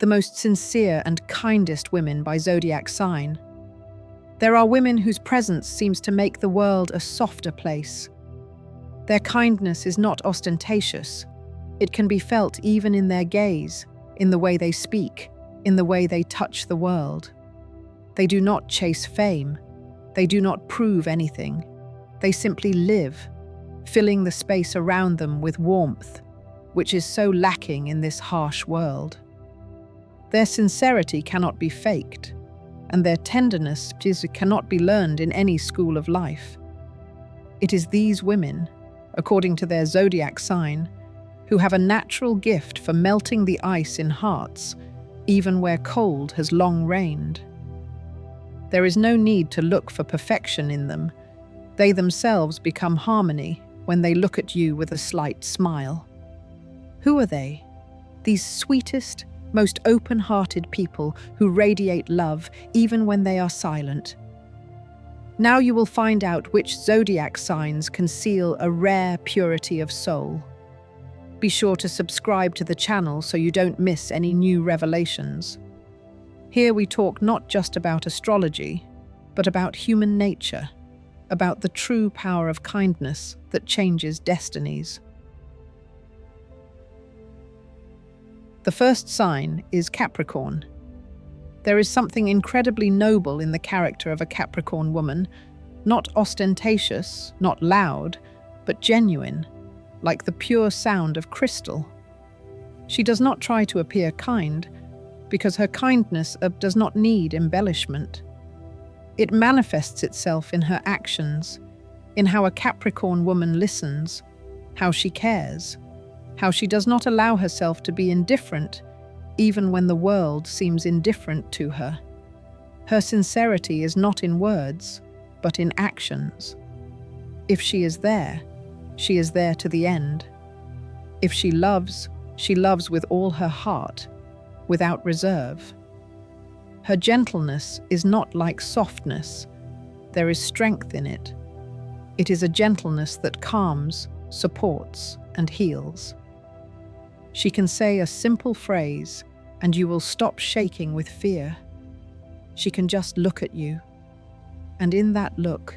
the most sincere and kindest women by zodiac sign. There are women whose presence seems to make the world a softer place. Their kindness is not ostentatious. It can be felt even in their gaze, in the way they speak, in the way they touch the world. They do not chase fame. They do not prove anything. They simply live, filling the space around them with warmth, which is so lacking in this harsh world. Their sincerity cannot be faked, and their tenderness cannot be learned in any school of life. It is these women, according to their zodiac sign, who have a natural gift for melting the ice in hearts, even where cold has long reigned. There is no need to look for perfection in them. They themselves become harmony when they look at you with a slight smile. Who are they? These sweetest, most open-hearted people who radiate love even when they are silent. Now you will find out which zodiac signs conceal a rare purity of soul. Be sure to subscribe to the channel so you don't miss any new revelations. Here we talk not just about astrology, but about human nature, about the true power of kindness that changes destinies. The first sign is Capricorn. There is something incredibly noble in the character of a Capricorn woman, not ostentatious, not loud, but genuine, like the pure sound of crystal. She does not try to appear kind, because her kindness does not need embellishment. It manifests itself in her actions, in how a Capricorn woman listens, how she cares, how she does not allow herself to be indifferent, even when the world seems indifferent to her. Her sincerity is not in words, but in actions. If she is there to the end. If she loves with all her heart, without reserve. Her gentleness is not like softness. There is strength in it. It is a gentleness that calms, supports, and heals. She can say a simple phrase, and you will stop shaking with fear. She can just look at you, and in that look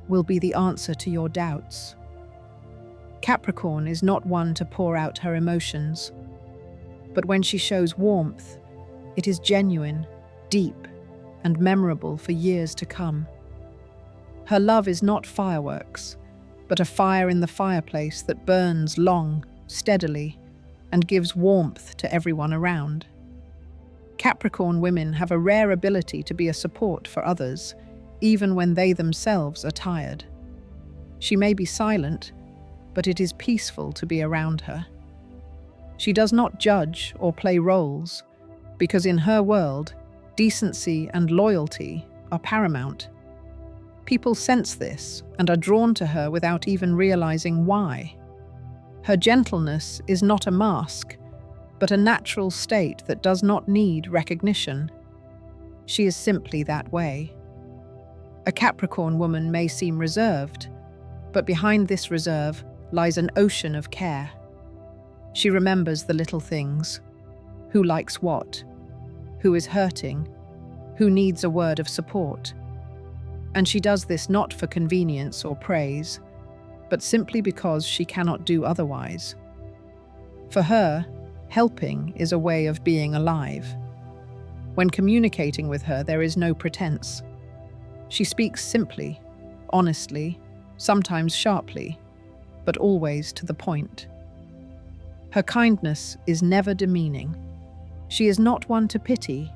will be the answer to your doubts. Capricorn is not one to pour out her emotions, but when she shows warmth, it is genuine, deep, and memorable for years to come. Her love is not fireworks, but a fire in the fireplace that burns long, steadily, and gives warmth to everyone around. Capricorn women have a rare ability to be a support for others, even when they themselves are tired. She may be silent, but it is peaceful to be around her. She does not judge or play roles, because in her world, decency and loyalty are paramount. People sense this and are drawn to her without even realizing why. Her gentleness is not a mask, but a natural state that does not need recognition. She is simply that way. A Capricorn woman may seem reserved, but behind this reserve lies an ocean of care. She remembers the little things. Who likes what? Who is hurting? Who needs a word of support? And she does this not for convenience or praise, but simply because she cannot do otherwise. For her, helping is a way of being alive. When communicating with her, there is no pretense. She speaks simply, honestly, sometimes sharply, but always to the point. Her kindness is never demeaning. She is not one to pity.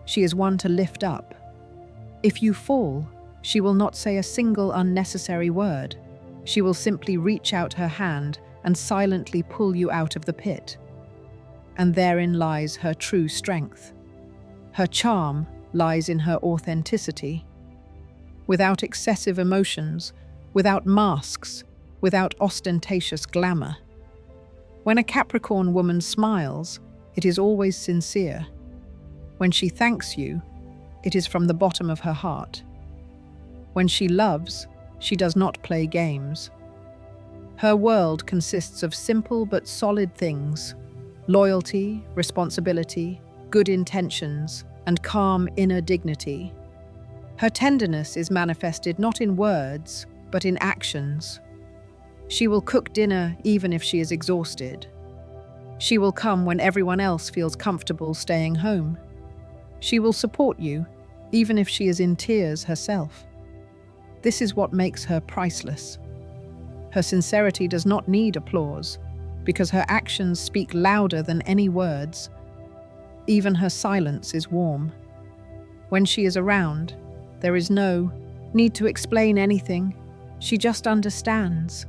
She is one to lift up. If you fall, she will not say a single unnecessary word. She will simply reach out her hand and silently pull you out of the pit. And therein lies her true strength. Her charm lies in her authenticity. Without excessive emotions, without masks, without ostentatious glamour. When a Capricorn woman smiles, it is always sincere. When she thanks you, it is from the bottom of her heart. When she loves, she does not play games. Her world consists of simple but solid things: loyalty, responsibility, good intentions, and calm inner dignity. Her tenderness is manifested not in words, but in actions. She will cook dinner even if she is exhausted. She will come when everyone else feels comfortable staying home. She will support you, even if she is in tears herself. This is what makes her priceless. Her sincerity does not need applause, because her actions speak louder than any words. Even her silence is warm. When she is around, there is no need to explain anything. She just understands.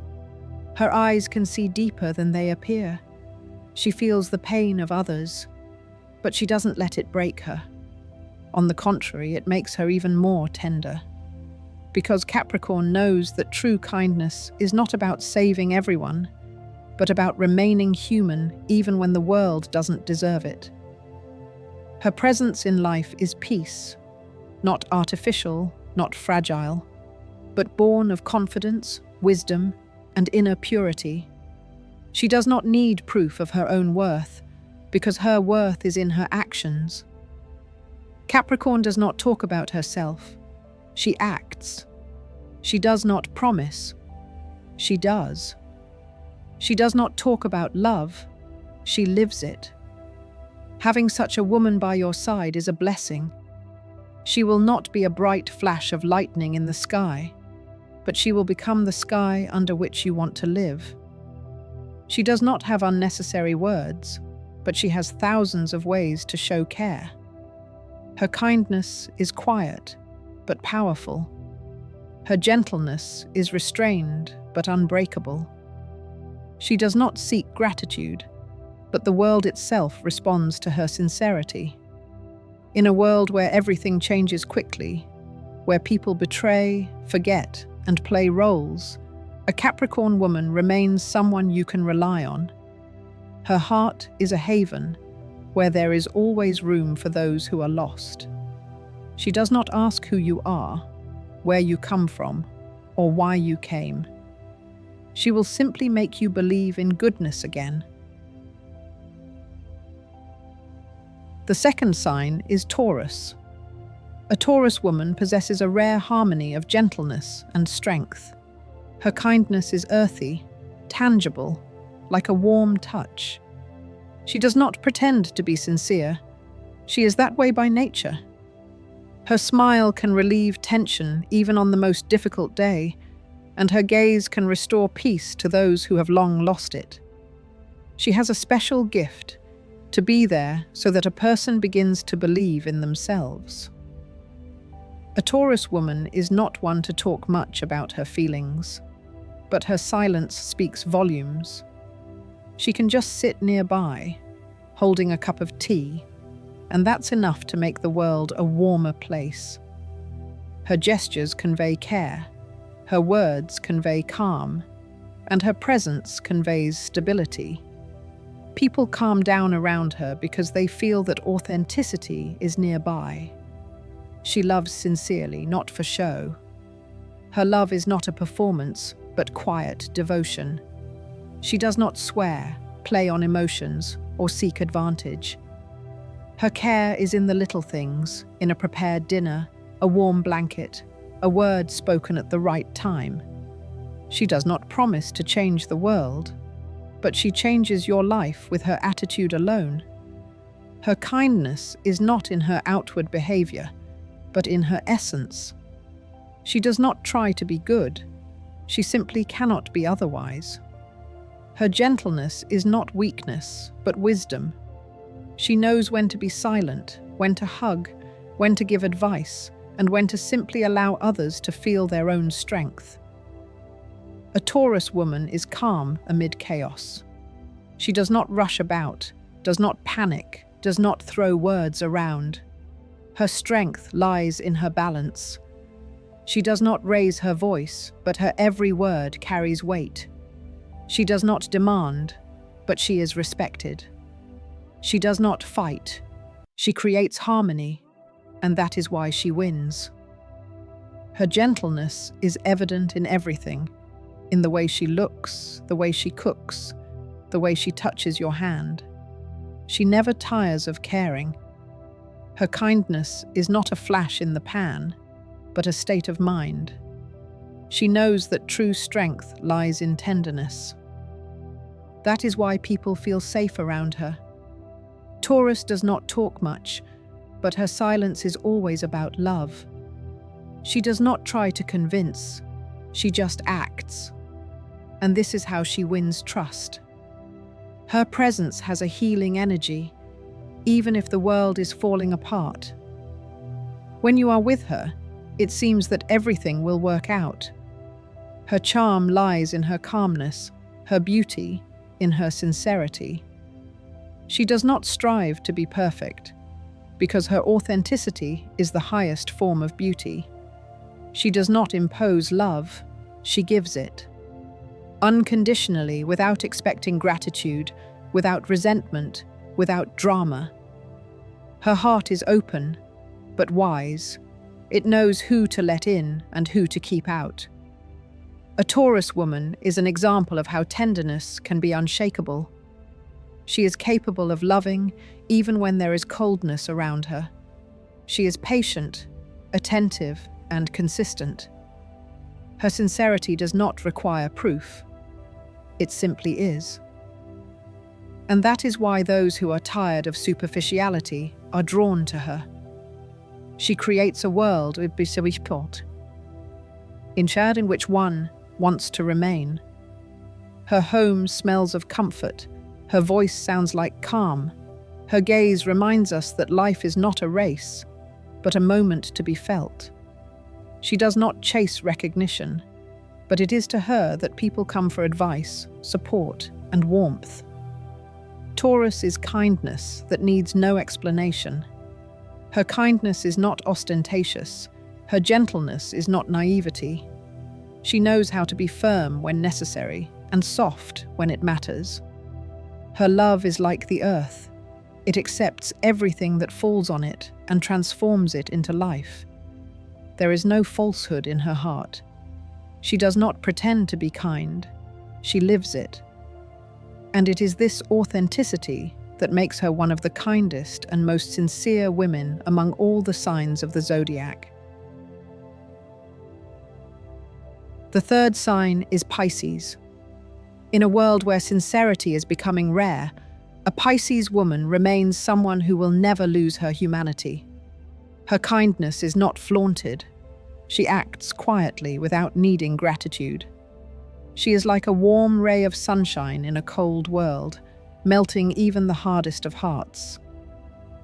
Her eyes can see deeper than they appear. She feels the pain of others, but she doesn't let it break her. On the contrary, it makes her even more tender. Because Capricorn knows that true kindness is not about saving everyone, but about remaining human even when the world doesn't deserve it. Her presence in life is peace, not artificial, not fragile, but born of confidence, wisdom, and inner purity. She does not need proof of her own worth, because her worth is in her actions. Capricorn does not talk about herself. She acts. She does not promise. She does. She does not talk about love. She lives it. Having such a woman by your side is a blessing. She will not be a bright flash of lightning in the sky, but she will become the sky under which you want to live. She does not have unnecessary words, but she has thousands of ways to show care. Her kindness is quiet, but powerful. Her gentleness is restrained, but unbreakable. She does not seek gratitude, but the world itself responds to her sincerity. In a world where everything changes quickly, where people betray, forget, and play roles, a Capricorn woman remains someone you can rely on. Her heart is a haven where there is always room for those who are lost. She does not ask who you are, where you come from, or why you came. She will simply make you believe in goodness again. The second sign is Taurus. A Taurus woman possesses a rare harmony of gentleness and strength. Her kindness is earthy, tangible, like a warm touch. She does not pretend to be sincere. She is that way by nature. Her smile can relieve tension even on the most difficult day, and her gaze can restore peace to those who have long lost it. She has a special gift to be there so that a person begins to believe in themselves. A Taurus woman is not one to talk much about her feelings, but her silence speaks volumes. She can just sit nearby, holding a cup of tea, and that's enough to make the world a warmer place. Her gestures convey care, her words convey calm, and her presence conveys stability. People calm down around her because they feel that authenticity is nearby. She loves sincerely, not for show. Her love is not a performance, but quiet devotion. She does not swear, play on emotions, or seek advantage. Her care is in the little things, in a prepared dinner, a warm blanket, a word spoken at the right time. She does not promise to change the world, but she changes your life with her attitude alone. Her kindness is not in her outward behavior, but in her essence. She does not try to be good. She simply cannot be otherwise. Her gentleness is not weakness, but wisdom. She knows when to be silent, when to hug, when to give advice, and when to simply allow others to feel their own strength. A Taurus woman is calm amid chaos. She does not rush about, does not panic, does not throw words around. Her strength lies in her balance. She does not raise her voice, but her every word carries weight. She does not demand, but she is respected. She does not fight. She creates harmony, and that is why she wins. Her gentleness is evident in everything, in the way she looks, the way she cooks, the way she touches your hand. She never tires of caring, Her kindness is not a flash in the pan, but a state of mind. She knows that true strength lies in tenderness. That is why people feel safe around her. Taurus does not talk much, but her silence is always about love. She does not try to convince, she just acts. And this is how she wins trust. Her presence has a healing energy, even if the world is falling apart. When you are with her, it seems that everything will work out. Her charm lies in her calmness, her beauty in her sincerity. She does not strive to be perfect, because her authenticity is the highest form of beauty. She does not impose love, she gives it. Unconditionally, without expecting gratitude, without resentment, without drama. Her heart is open, but wise. It knows who to let in and who to keep out. A Taurus woman is an example of how tenderness can be unshakable. She is capable of loving even when there is coldness around her. She is patient, attentive, and consistent. Her sincerity does not require proof. It simply is. And that is why those who are tired of superficiality are drawn to her. She creates a world in which one wants to remain. Her home smells of comfort. Her voice sounds like calm. Her gaze reminds us that life is not a race, but a moment to be felt. She does not chase recognition, but it is to her that people come for advice, support, and warmth. Taurus is kindness that needs no explanation. Her kindness is not ostentatious. Her gentleness is not naivety. She knows how to be firm when necessary and soft when it matters. Her love is like the earth. It accepts everything that falls on it and transforms it into life. There is no falsehood in her heart. She does not pretend to be kind. She lives it. And it is this authenticity that makes her one of the kindest and most sincere women among all the signs of the zodiac. The third sign is Pisces. In a world where sincerity is becoming rare, a Pisces woman remains someone who will never lose her humanity. Her kindness is not flaunted. She acts quietly without needing gratitude. She is like a warm ray of sunshine in a cold world, melting even the hardest of hearts.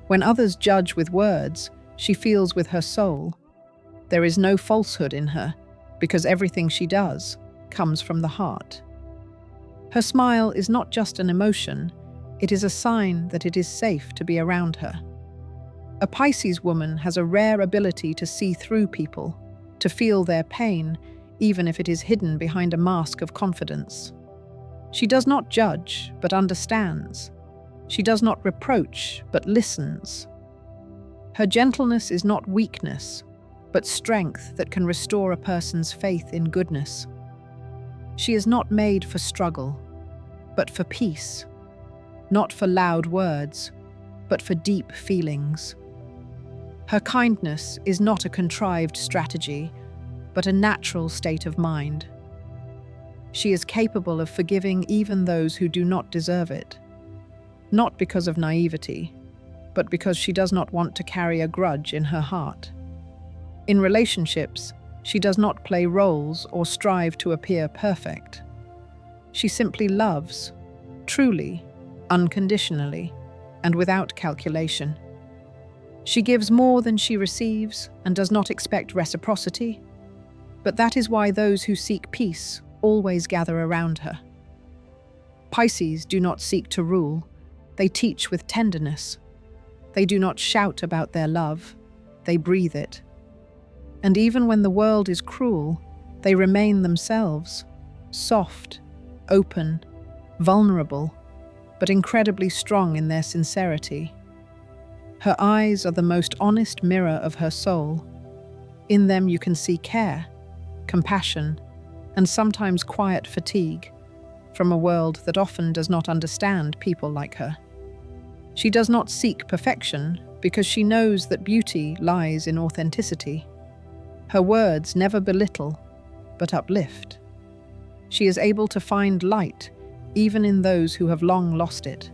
When others judge with words, she feels with her soul. There is no falsehood in her, because everything she does comes from the heart. Her smile is not just an emotion, it is a sign that it is safe to be around her. A Pisces woman has a rare ability to see through people, to feel their pain, even if it is hidden behind a mask of confidence. She does not judge, but understands. She does not reproach, but listens. Her gentleness is not weakness, but strength that can restore a person's faith in goodness. She is not made for struggle, but for peace. Not for loud words, but for deep feelings. Her kindness is not a contrived strategy, but a natural state of mind. She is capable of forgiving even those who do not deserve it. Not because of naivety, but because she does not want to carry a grudge in her heart. In relationships, she does not play roles or strive to appear perfect. She simply loves, truly, unconditionally, and without calculation. She gives more than she receives and does not expect reciprocity, but that is why those who seek peace always gather around her. Pisces do not seek to rule, they teach with tenderness. They do not shout about their love, they breathe it. And even when the world is cruel, they remain themselves, soft, open, vulnerable, but incredibly strong in their sincerity. Her eyes are the most honest mirror of her soul. In them you can see care, compassion, and sometimes quiet fatigue from a world that often does not understand people like her. She does not seek perfection, because she knows that beauty lies in authenticity. Her words never belittle, but uplift. She is able to find light even in those who have long lost it.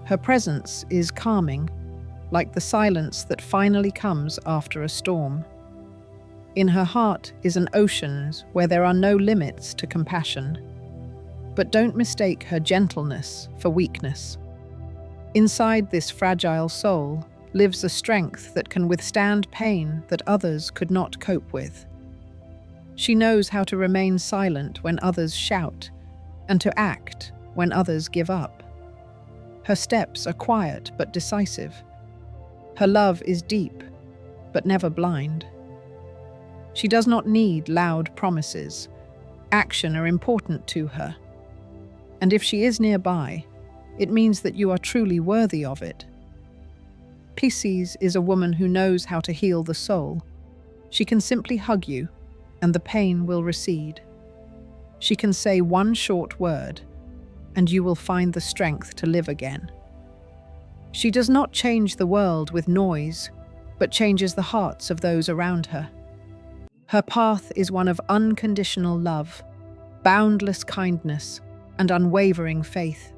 Her presence is calming, like the silence that finally comes after a storm. In her heart is an ocean where there are no limits to compassion. But don't mistake her gentleness for weakness. Inside this fragile soul lives a strength that can withstand pain that others could not cope with. She knows how to remain silent when others shout, and to act when others give up. Her steps are quiet but decisive. Her love is deep, but never blind. She does not need loud promises. Action are important to her. And if she is nearby, it means that you are truly worthy of it. Pisces is a woman who knows how to heal the soul. She can simply hug you, and the pain will recede. She can say one short word, and you will find the strength to live again. She does not change the world with noise, but changes the hearts of those around her. Her path is one of unconditional love, boundless kindness, and unwavering faith.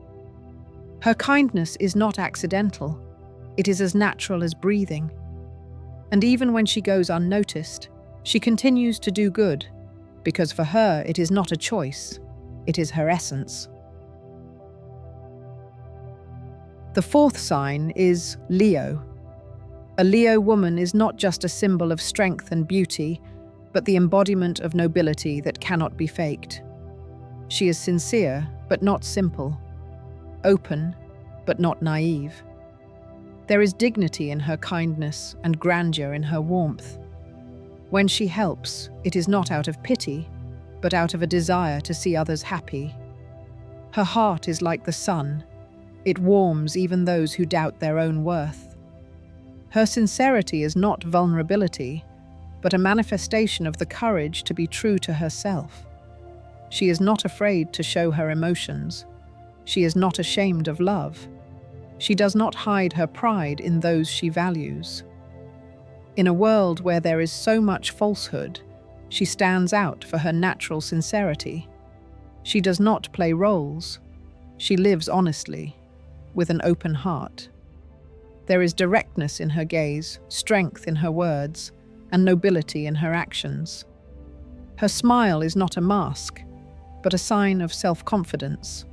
Her kindness is not accidental. It is as natural as breathing. And even when she goes unnoticed, she continues to do good, because for her it is not a choice, it is her essence. The fourth sign is Leo. A Leo woman is not just a symbol of strength and beauty, but the embodiment of nobility that cannot be faked. She is sincere, but not simple, open, but not naive. There is dignity in her kindness and grandeur in her warmth. When she helps, it is not out of pity, but out of a desire to see others happy. Her heart is like the sun. It warms even those who doubt their own worth. Her sincerity is not vulnerability, but a manifestation of the courage to be true to herself. She is not afraid to show her emotions. She is not ashamed of love. She does not hide her pride in those she values. In a world where there is so much falsehood, she stands out for her natural sincerity. She does not play roles. She lives honestly, with an open heart. There is directness in her gaze, strength in her words, and nobility in her actions. Her smile is not a mask, but a sign of self-confidence.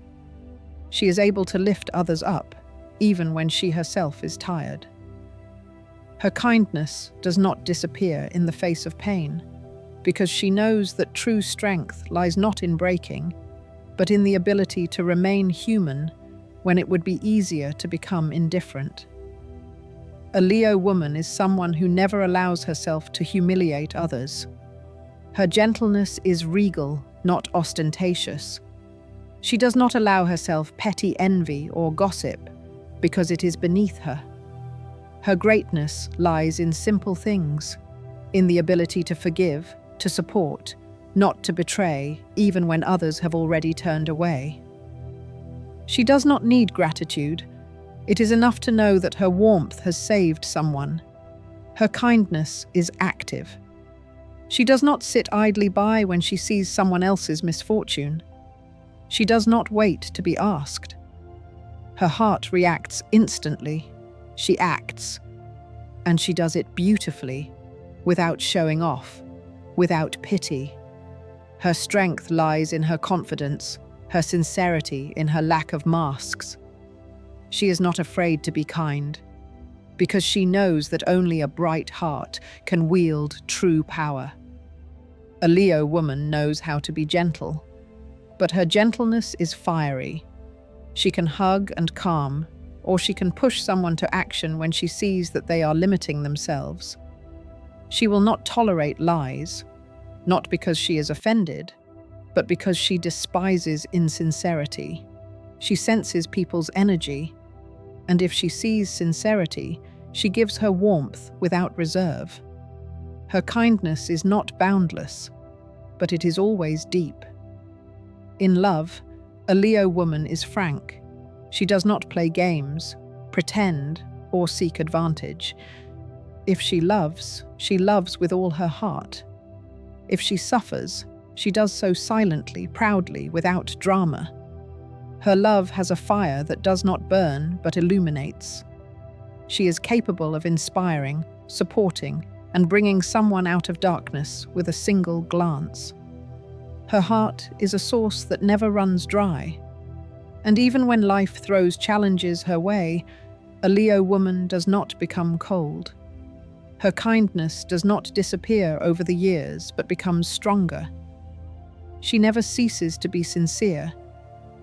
She is able to lift others up, even when she herself is tired. Her kindness does not disappear in the face of pain, because she knows that true strength lies not in breaking, but in the ability to remain human when it would be easier to become indifferent. A Leo woman is someone who never allows herself to humiliate others. Her gentleness is regal, not ostentatious. She does not allow herself petty envy or gossip because it is beneath her. Her greatness lies in simple things, in the ability to forgive, to support, not to betray, even when others have already turned away. She does not need gratitude. It is enough to know that her warmth has saved someone. Her kindness is active. She does not sit idly by when she sees someone else's misfortune. She does not wait to be asked. Her heart reacts instantly. She acts, and she does it beautifully, without showing off, without pity. Her strength lies in her confidence, her sincerity in her lack of masks. She is not afraid to be kind, because she knows that only a bright heart can wield true power. A Leo woman knows how to be gentle, but her gentleness is fiery. She can hug and calm, or she can push someone to action when she sees that they are limiting themselves. She will not tolerate lies, not because she is offended, but because she despises insincerity. She senses people's energy, and if she sees sincerity, she gives her warmth without reserve. Her kindness is not boundless, but it is always deep. In love, a Leo woman is frank. She does not play games, pretend, or seek advantage. If she loves with all her heart. If she suffers, she does so silently, proudly, without drama. Her love has a fire that does not burn but illuminates. She is capable of inspiring, supporting, and bringing someone out of darkness with a single glance. Her heart is a source that never runs dry. And even when life throws challenges her way, a Leo woman does not become cold. Her kindness does not disappear over the years, but becomes stronger. She never ceases to be sincere,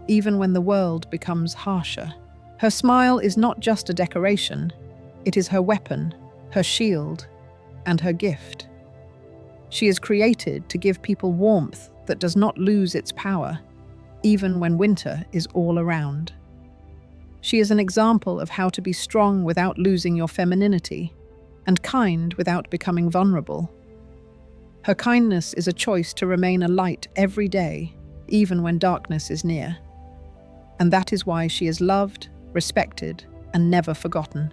even when the world becomes harsher. Her smile is not just a decoration, it is her weapon, her shield, and her gift. She is created to give people warmth that does not lose its power, even when winter is all around. She is an example of how to be strong without losing your femininity, and kind without becoming vulnerable. Her kindness is a choice to remain a light every day, even when darkness is near. And that is why she is loved, respected, and never forgotten.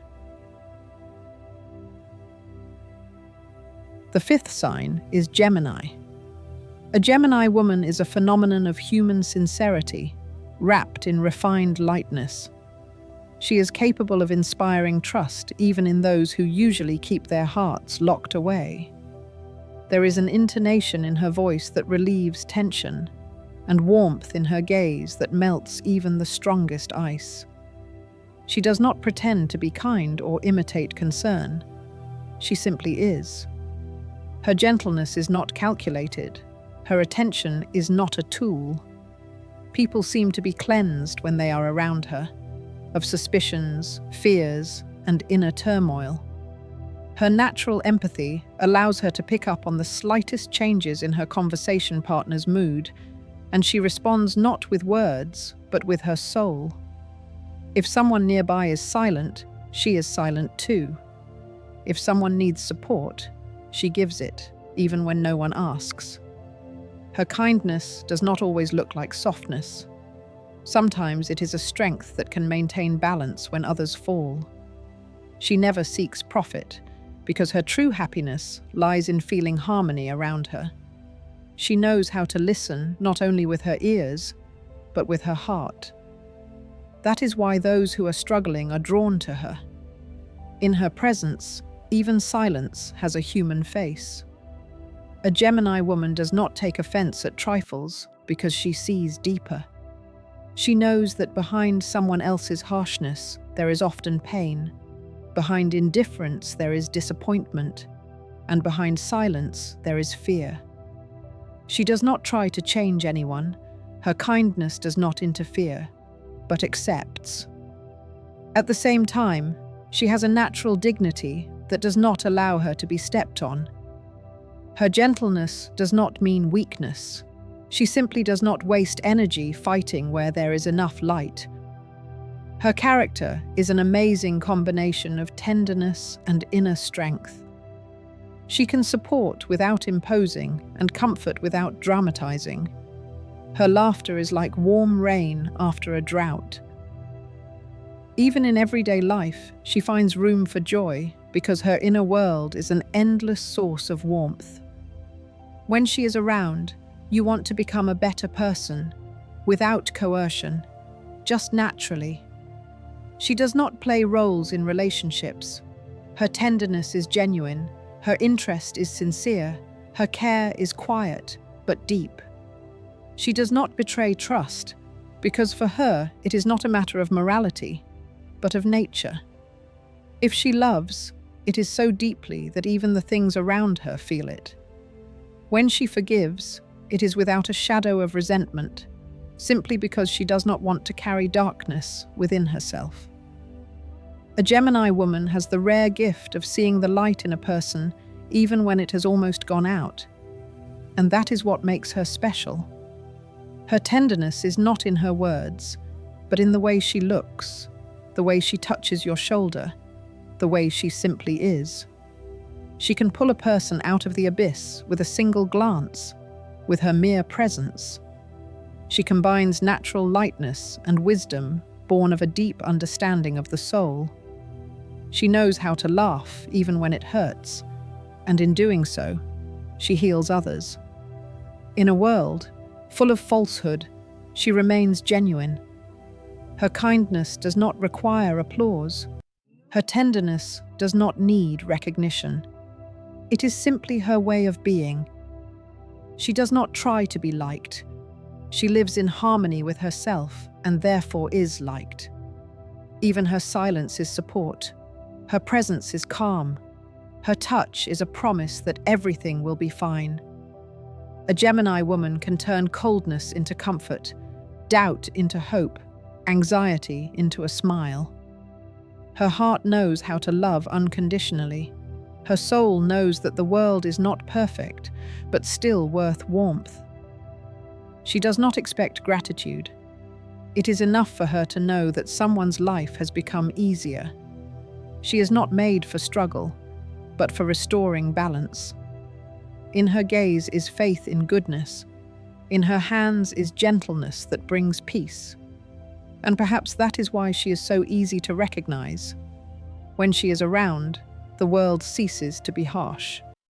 The fifth sign is Gemini. A Gemini woman is a phenomenon of human sincerity, wrapped in refined lightness. She is capable of inspiring trust even in those who usually keep their hearts locked away. There is an intonation in her voice that relieves tension, and warmth in her gaze that melts even the strongest ice. She does not pretend to be kind or imitate concern. She simply is. Her gentleness is not calculated. Her attention is not a tool. People seem to be cleansed when they are around her, of suspicions, fears, and inner turmoil. Her natural empathy allows her to pick up on the slightest changes in her conversation partner's mood, and she responds not with words, but with her soul. If someone nearby is silent, she is silent too. If someone needs support, she gives it, even when no one asks. Her kindness does not always look like softness. Sometimes it is a strength that can maintain balance when others fall. She never seeks profit, because her true happiness lies in feeling harmony around her. She knows how to listen not only with her ears, but with her heart. That is why those who are struggling are drawn to her. In her presence, even silence has a human face. A Gemini woman does not take offense at trifles because she sees deeper. She knows that behind someone else's harshness, there is often pain. Behind indifference, there is disappointment. And behind silence, there is fear. She does not try to change anyone. Her kindness does not interfere, but accepts. At the same time, she has a natural dignity that does not allow her to be stepped on. Her gentleness does not mean weakness. She simply does not waste energy fighting where there is enough light. Her character is an amazing combination of tenderness and inner strength. She can support without imposing and comfort without dramatizing. Her laughter is like warm rain after a drought. Even in everyday life, she finds room for joy because her inner world is an endless source of warmth. When she is around, you want to become a better person, without coercion, just naturally. She does not play roles in relationships. Her tenderness is genuine, her interest is sincere, her care is quiet but deep. She does not betray trust, because for her it is not a matter of morality, but of nature. If she loves, it is so deeply that even the things around her feel it. When she forgives, it is without a shadow of resentment, simply because she does not want to carry darkness within herself. A Gemini woman has the rare gift of seeing the light in a person even when it has almost gone out. And that is what makes her special. Her tenderness is not in her words, but in the way she looks, the way she touches your shoulder, the way she simply is. She can pull a person out of the abyss with a single glance, with her mere presence. She combines natural lightness and wisdom born of a deep understanding of the soul. She knows how to laugh even when it hurts, and in doing so, she heals others. In a world full of falsehood, she remains genuine. Her kindness does not require applause. Her tenderness does not need recognition. It is simply her way of being. She does not try to be liked. She lives in harmony with herself and therefore is liked. Even her silence is support. Her presence is calm. Her touch is a promise that everything will be fine. A Gemini woman can turn coldness into comfort, doubt into hope, anxiety into a smile. Her heart knows how to love unconditionally. Her soul knows that the world is not perfect, but still worth warmth. She does not expect gratitude. It is enough for her to know that someone's life has become easier. She is not made for struggle, but for restoring balance. In her gaze is faith in goodness. In her hands is gentleness that brings peace. And perhaps that is why she is so easy to recognize. When she is around, the world ceases to be harsh.